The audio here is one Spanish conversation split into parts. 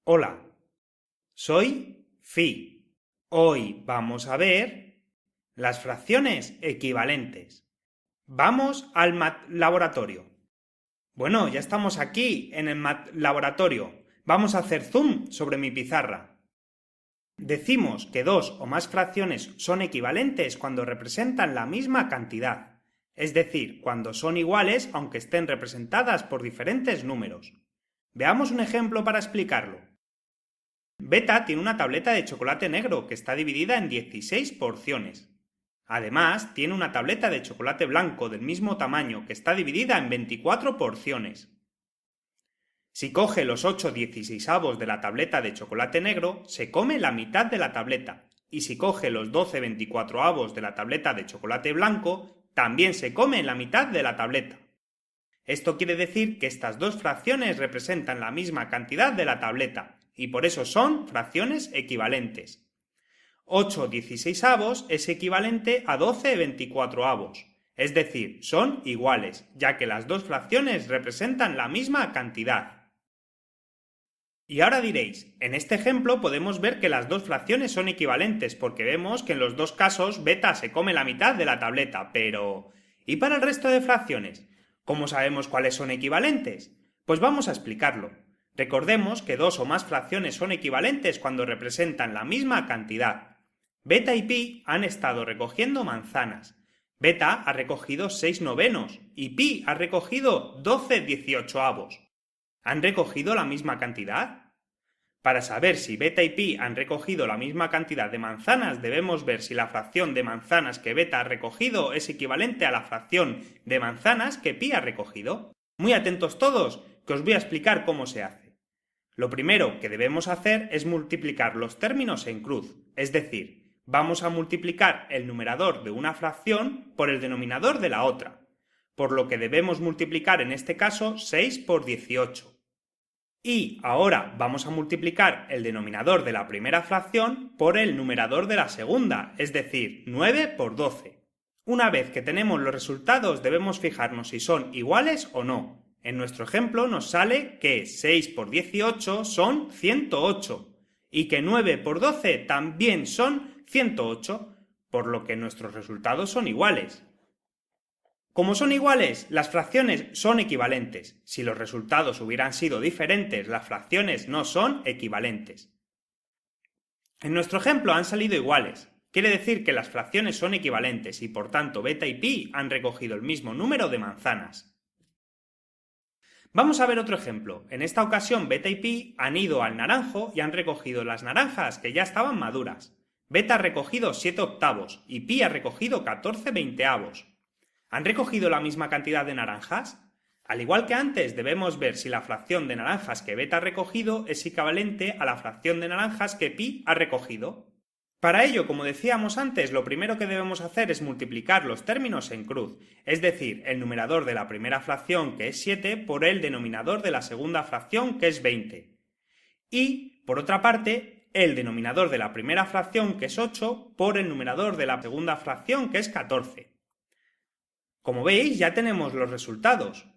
Hola, soy Phi. Hoy vamos a ver las fracciones equivalentes. Vamos al laboratorio. Bueno, ya estamos aquí en el laboratorio. Vamos a hacer zoom sobre mi pizarra. Decimos que dos o más fracciones son equivalentes cuando representan la misma cantidad, es decir, cuando son iguales aunque estén representadas por diferentes números. Veamos un ejemplo para explicarlo. Beta tiene una tableta de chocolate negro que está dividida en 16 porciones. Además, tiene una tableta de chocolate blanco del mismo tamaño que está dividida en 24 porciones. Si coge los 8 16avos de la tableta de chocolate negro, se come la mitad de la tableta, y si coge los 12 24avos de la tableta de chocolate blanco, también se come la mitad de la tableta. Esto quiere decir que estas dos fracciones representan la misma cantidad de la tableta, y por eso son fracciones equivalentes. 8 16avos es equivalente a 12 24avos, es decir, son iguales, ya que las dos fracciones representan la misma cantidad. Y ahora diréis, en este ejemplo podemos ver que las dos fracciones son equivalentes, porque vemos que en los dos casos beta se come la mitad de la tableta, pero ¿y para el resto de fracciones? ¿Cómo sabemos cuáles son equivalentes? Pues vamos a explicarlo. Recordemos que dos o más fracciones son equivalentes cuando representan la misma cantidad. Beta y pi han estado recogiendo manzanas. Beta ha recogido 6 novenos y pi ha recogido 12 18avos. ¿Han recogido la misma cantidad? Para saber si beta y pi han recogido la misma cantidad de manzanas, debemos ver si la fracción de manzanas que beta ha recogido es equivalente a la fracción de manzanas que pi ha recogido. Muy atentos todos, que os voy a explicar cómo se hace. Lo primero que debemos hacer es multiplicar los términos en cruz, es decir, vamos a multiplicar el numerador de una fracción por el denominador de la otra, por lo que debemos multiplicar en este caso 6 por 18. Y ahora vamos a multiplicar el denominador de la primera fracción por el numerador de la segunda, es decir, 9 por 12. Una vez que tenemos los resultados debemos fijarnos si son iguales o no. En nuestro ejemplo nos sale que 6 por 18 son 108 y que 9 por 12 también son 108, por lo que nuestros resultados son iguales. Como son iguales, las fracciones son equivalentes. Si los resultados hubieran sido diferentes, las fracciones no son equivalentes. En nuestro ejemplo han salido iguales. Quiere decir que las fracciones son equivalentes y por tanto beta y pi han recogido el mismo número de manzanas. Vamos a ver otro ejemplo. En esta ocasión beta y pi han ido al naranjo y han recogido las naranjas que ya estaban maduras. Beta ha recogido 7 octavos y pi ha recogido 14 veinteavos. ¿Han recogido la misma cantidad de naranjas? Al igual que antes, debemos ver si la fracción de naranjas que beta ha recogido es equivalente a la fracción de naranjas que pi ha recogido. Para ello, como decíamos antes, lo primero que debemos hacer es multiplicar los términos en cruz, es decir, el numerador de la primera fracción, que es 7, por el denominador de la segunda fracción, que es 20. Y, por otra parte, el denominador de la primera fracción, que es 8, por el numerador de la segunda fracción, que es 14. Como veis, ya tenemos los resultados.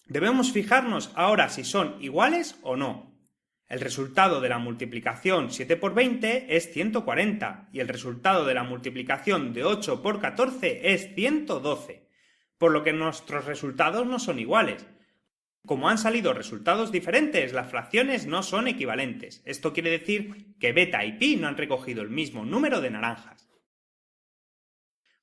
Debemos fijarnos ahora si son iguales o no. El resultado de la multiplicación 7 por 20 es 140 y el resultado de la multiplicación de 8 por 14 es 112, por lo que nuestros resultados no son iguales. Como han salido resultados diferentes, las fracciones no son equivalentes. Esto quiere decir que beta y pi no han recogido el mismo número de naranjas.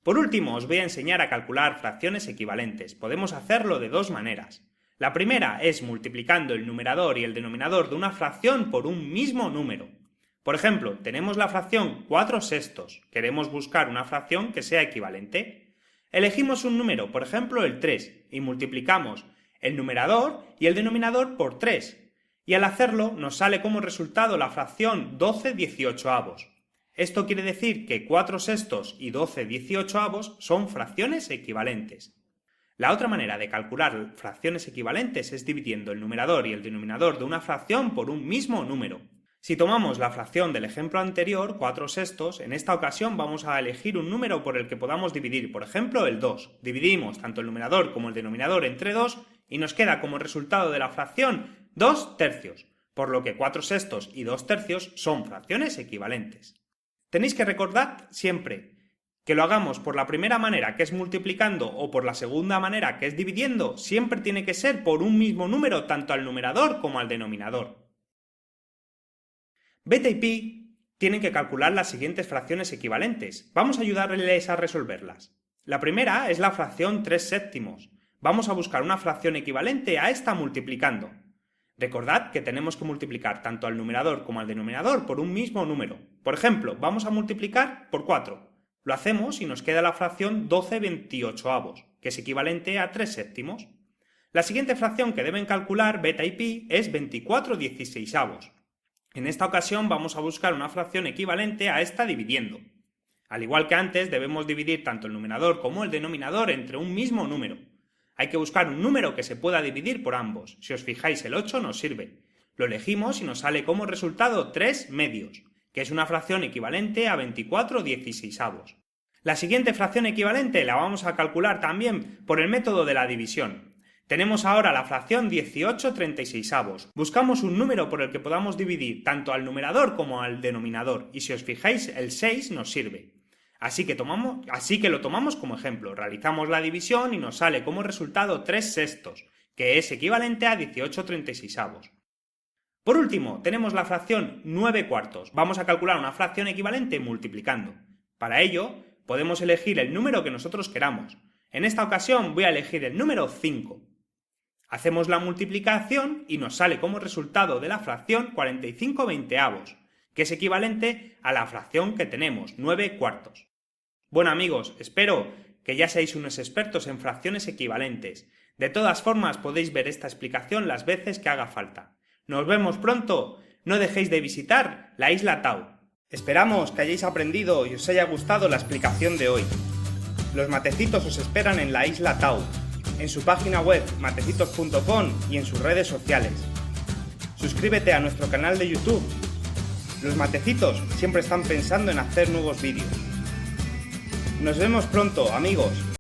Por último, os voy a enseñar a calcular fracciones equivalentes. Podemos hacerlo de dos maneras. La primera es multiplicando el numerador y el denominador de una fracción por un mismo número. Por ejemplo, tenemos la fracción 4 sextos. Queremos buscar una fracción que sea equivalente. Elegimos un número, por ejemplo el 3, y multiplicamos el numerador y el denominador por 3. Y al hacerlo nos sale como resultado la fracción 12 18avos. Esto quiere decir que 4 sextos y 12 18avos son fracciones equivalentes. La otra manera de calcular fracciones equivalentes es dividiendo el numerador y el denominador de una fracción por un mismo número. Si tomamos la fracción del ejemplo anterior, 4 sextos, en esta ocasión vamos a elegir un número por el que podamos dividir, por ejemplo el 2. Dividimos tanto el numerador como el denominador entre 2 y nos queda como resultado de la fracción 2 tercios. por lo que 4/6 y 2/3 son fracciones equivalentes. Tenéis que recordar siempre que lo hagamos por la primera manera, que es multiplicando, o por la segunda manera, que es dividiendo, siempre tiene que ser por un mismo número tanto al numerador como al denominador. Beta y pi tienen que calcular las siguientes fracciones equivalentes. Vamos a ayudarles a resolverlas. La primera es la fracción 3/7. Vamos a buscar una fracción equivalente a esta multiplicando. Recordad que tenemos que multiplicar tanto al numerador como al denominador por un mismo número. Por ejemplo, vamos a multiplicar por 4. Lo hacemos y nos queda la fracción 12/28, que es equivalente a 3/7. La siguiente fracción que deben calcular beta y pi es 24/16. En esta ocasión vamos a buscar una fracción equivalente a esta dividiendo. Al igual que antes, debemos dividir tanto el numerador como el denominador entre un mismo número. Hay que buscar un número que se pueda dividir por ambos. Si os fijáis, el 8 nos sirve. Lo elegimos y nos sale como resultado 3 medios, que es una fracción equivalente a 24/16. La siguiente fracción equivalente la vamos a calcular también por el método de la división. Tenemos ahora la fracción 18/36. Buscamos un número por el que podamos dividir tanto al numerador como al denominador, y si os fijáis, el 6 nos sirve. Así que lo tomamos como ejemplo, realizamos la división y nos sale como resultado 3/6, que es equivalente a 18/36. Por último, tenemos la fracción 9/4. Vamos a calcular una fracción equivalente multiplicando. Para ello, podemos elegir el número que nosotros queramos. En esta ocasión voy a elegir el número 5. Hacemos la multiplicación y nos sale como resultado de la fracción 45/20, que es equivalente a la fracción que tenemos, 9/4. Bueno amigos, espero que ya seáis unos expertos en fracciones equivalentes. De todas formas podéis ver esta explicación las veces que haga falta. Nos vemos pronto, no dejéis de visitar la isla Tau. Esperamos que hayáis aprendido y os haya gustado la explicación de hoy. Los matecitos os esperan en la isla Tau, en su página web matecitos.com y en sus redes sociales. Suscríbete a nuestro canal de YouTube. Los matecitos siempre están pensando en hacer nuevos vídeos. Nos vemos pronto, amigos.